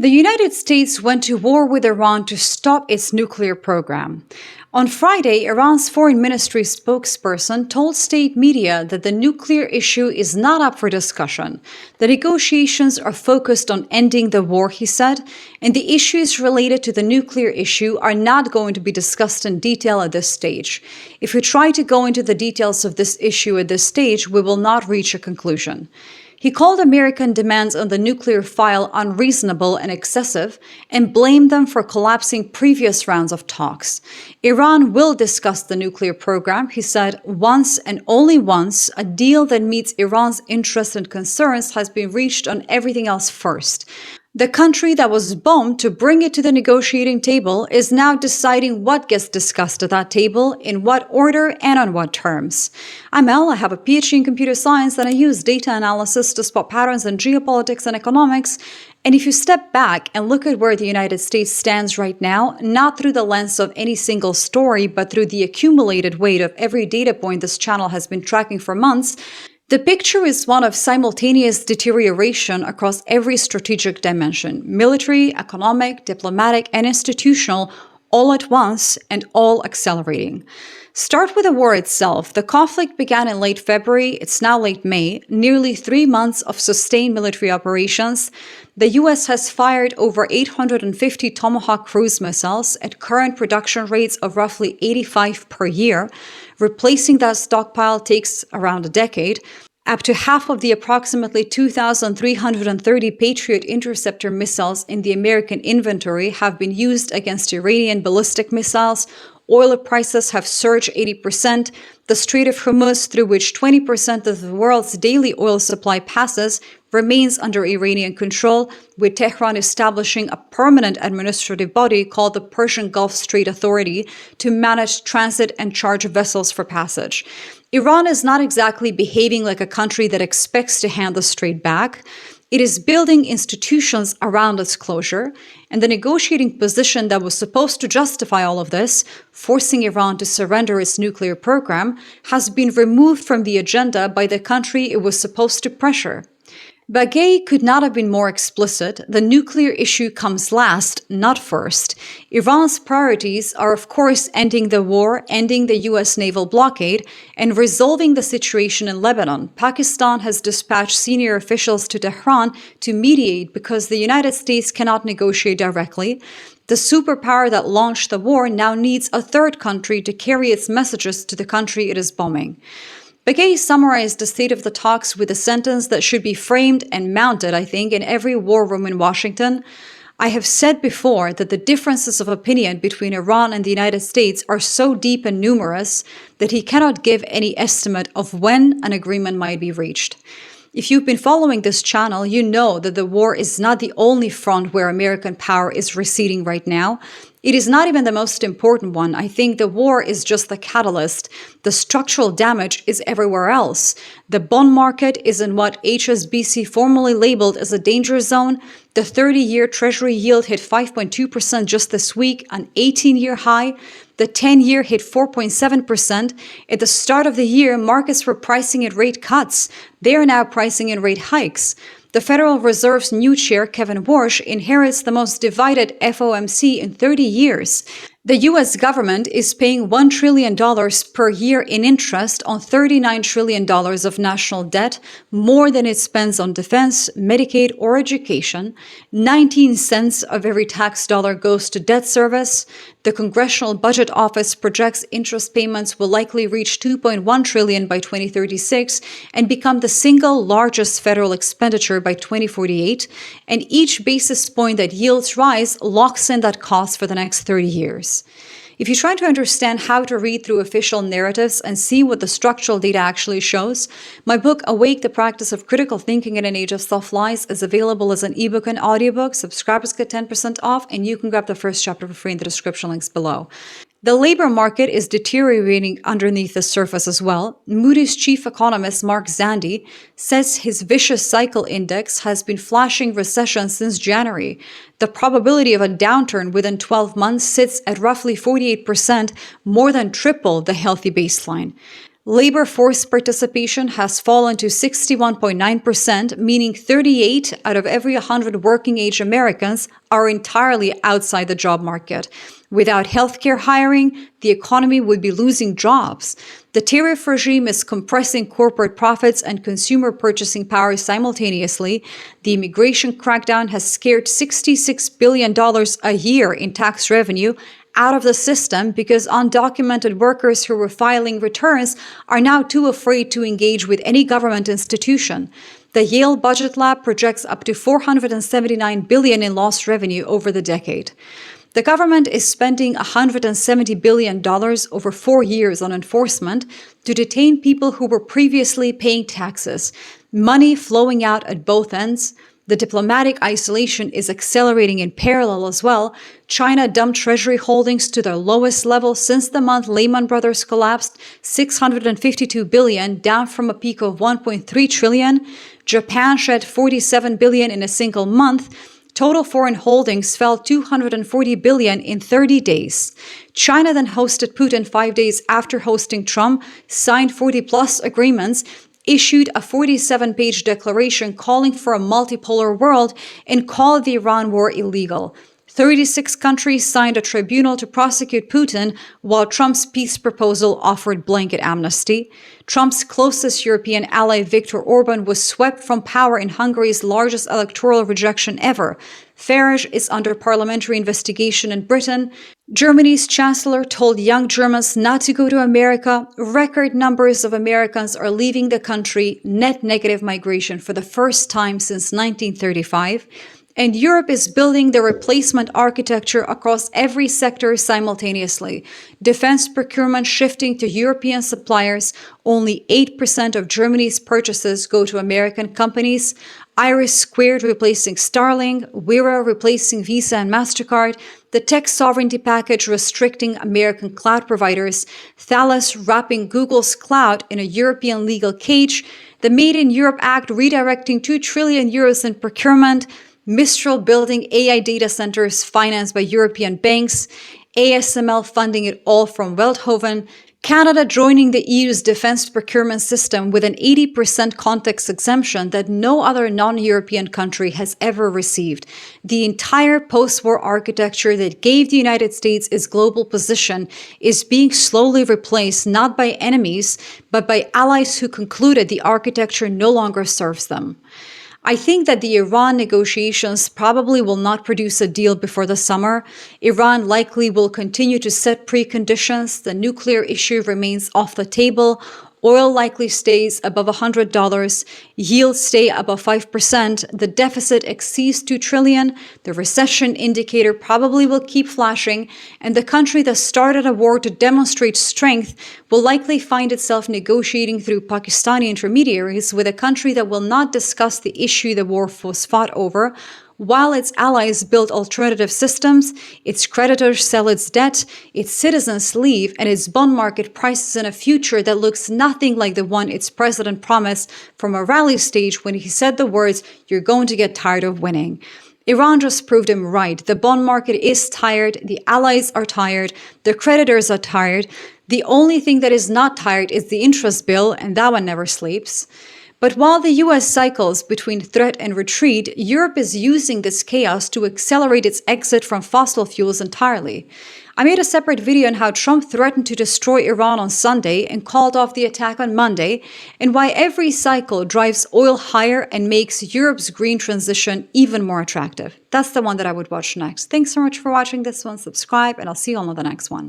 The United States went to war with Iran to stop its nuclear program. On Friday, Iran's foreign ministry spokesperson told state media that the nuclear issue is not up for discussion. The negotiations are focused on ending the war, he said, and the issues related to the nuclear issue are not going to be discussed in detail at this stage. If we try to go into the details of this issue at this stage, we will not reach a conclusion. He called American demands on the nuclear file unreasonable and excessive and blamed them for collapsing previous rounds of talks. Iran will discuss the nuclear program, he said, once and only once a deal that meets Iran's interests and concerns has been reached on everything else first. The country that was bombed to bring it to the negotiating table is now deciding what gets discussed at that table, in what order, and on what terms. I'm Elle, I have a PhD in computer science, and I use data analysis to spot patterns in geopolitics and economics. And if you step back and look at where the United States stands right now, not through the lens of any single story, but through the accumulated weight of every data point this channel has been tracking for months, the picture is one of simultaneous deterioration across every strategic dimension: military, economic, diplomatic, and institutional, all at once and all accelerating. Start with the war itself. The conflict began in late February. It's now late May, nearly 3 months of sustained military operations. The U.S. has fired over 850 Tomahawk cruise missiles at current production rates of roughly 85 per year. Replacing that stockpile takes around a decade. Up to half of the approximately 2,330 Patriot interceptor missiles in the American inventory have been used against Iranian ballistic missiles. Oil prices have surged 80%. The Strait of Hormuz, through which 20% of the world's daily oil supply passes, remains under Iranian control, with Tehran establishing a permanent administrative body called the Persian Gulf Strait Authority to manage transit and charge vessels for passage. Iran is not exactly behaving like a country that expects to hand the strait back. It is building institutions around its closure, and the negotiating position that was supposed to justify all of this, forcing Iran to surrender its nuclear program, has been removed from the agenda by the country it was supposed to pressure. Bagay could not have been more explicit. The nuclear issue comes last, not first. Iran's priorities are, of course, ending the war, ending the U.S. naval blockade, and resolving the situation in Lebanon. Pakistan has dispatched senior officials to Tehran to mediate because the United States cannot negotiate directly. The superpower that launched the war now needs a third country to carry its messages to the country it is bombing. Bagay summarized the state of the talks with a sentence that should be framed and mounted, I think, in every war room in Washington. I have said before that the differences of opinion between Iran and the United States are so deep and numerous that he cannot give any estimate of when an agreement might be reached. If you've been following this channel, you know that the war is not the only front where American power is receding right now. It is not even the most important one. I think the war is just the catalyst. The structural damage is everywhere else. The bond market is in what HSBC formally labeled as a danger zone. The 30-year Treasury yield hit 5.2% just this week, an 18-year high. The 10-year hit 4.7%. At the start of the year, markets were pricing in rate cuts. They are now pricing in rate hikes. The Federal Reserve's new chair, Kevin Warsh, inherits the most divided FOMC in 30 years. The U.S. government is paying $1 trillion per year in interest on $39 trillion of national debt, more than it spends on defense, Medicaid, or education. 19 cents of every tax dollar goes to debt service. The Congressional Budget Office projects interest payments will likely reach $2.1 trillion by 2036 and become the single largest federal expenditure by 2048. And each basis point that yields rise locks in that cost for the next 30 years. If you're trying to understand how to read through official narratives and see what the structural data actually shows, my book, Awake: The Practice of Critical Thinking in an Age of Self-Lies, is available as an ebook and audiobook. Subscribers get 10% off, and you can grab the first chapter for free in the description links below. The labor market is deteriorating underneath the surface as well. Moody's chief economist Mark Zandi says his vicious cycle index has been flashing recession since January. The probability of a downturn within 12 months sits at roughly 48%, more than triple the healthy baseline. Labor force participation has fallen to 61.9%, meaning 38 out of every 100 working-age Americans are entirely outside the job market. Without healthcare hiring, the economy would be losing jobs. The tariff regime is compressing corporate profits and consumer purchasing power simultaneously. The immigration crackdown has scared $66 billion a year in tax revenue out of the system because undocumented workers who were filing returns are now too afraid to engage with any government institution. The Yale Budget Lab projects up to $479 billion in lost revenue over the decade. The government is spending $170 billion over 4 years on enforcement to detain people who were previously paying taxes, money flowing out at both ends. The diplomatic isolation is accelerating in parallel as well. China dumped Treasury holdings to their lowest level since the month Lehman Brothers collapsed, $652 billion, down from a peak of $1.3 trillion. Japan shed $47 billion in a single month. Total foreign holdings fell $240 billion in 30 days. China then hosted Putin 5 days after hosting Trump, signed 40-plus agreements, issued a 47-page declaration calling for a multipolar world, and called the Iran war illegal. 36 countries signed a tribunal to prosecute Putin, while Trump's peace proposal offered blanket amnesty. Trump's closest European ally, Viktor Orban, was swept from power in Hungary's largest electoral rejection ever. Farage is under parliamentary investigation in Britain. Germany's chancellor told young Germans not to go to America. Record numbers of Americans are leaving the country, net negative migration for the first time since 1935. And Europe is building the replacement architecture across every sector simultaneously. Defense procurement shifting to European suppliers. Only 8% of Germany's purchases go to American companies. Iris Squared replacing Starlink. Wira replacing Visa and MasterCard. The tech sovereignty package restricting American cloud providers. Thales wrapping Google's cloud in a European legal cage. The Made in Europe Act redirecting 2 trillion euros in procurement. Mistral building AI data centers financed by European banks, ASML funding it all from Veldhoven, Canada joining the EU's defense procurement system with an 80% context exemption that no other non-European country has ever received. The entire post-war architecture that gave the United States its global position is being slowly replaced not by enemies, but by allies who concluded the architecture no longer serves them. I think that the Iran negotiations probably will not produce a deal before the summer. Iran likely will continue to set preconditions. The nuclear issue remains off the table. Oil likely stays above $100. Yields stay above 5%. The deficit exceeds $2 trillion. The recession indicator probably will keep flashing. And the country that started a war to demonstrate strength will likely find itself negotiating through Pakistani intermediaries with a country that will not discuss the issue the war was fought over, while its allies build alternative systems, its creditors sell its debt, its citizens leave, and its bond market prices in a future that looks nothing like the one its president promised from a rally stage when he said the words, "You're going to get tired of winning." Iran just proved him right. The bond market is tired, the allies are tired, the creditors are tired. The only thing that is not tired is the interest bill, and that one never sleeps. But while the US cycles between threat and retreat, Europe is using this chaos to accelerate its exit from fossil fuels entirely. I made a separate video on how Trump threatened to destroy Iran on Sunday and called off the attack on Monday, and why every cycle drives oil higher and makes Europe's green transition even more attractive. That's the one that I would watch next. Thanks so much for watching this one. Subscribe, and I'll see you on the next one.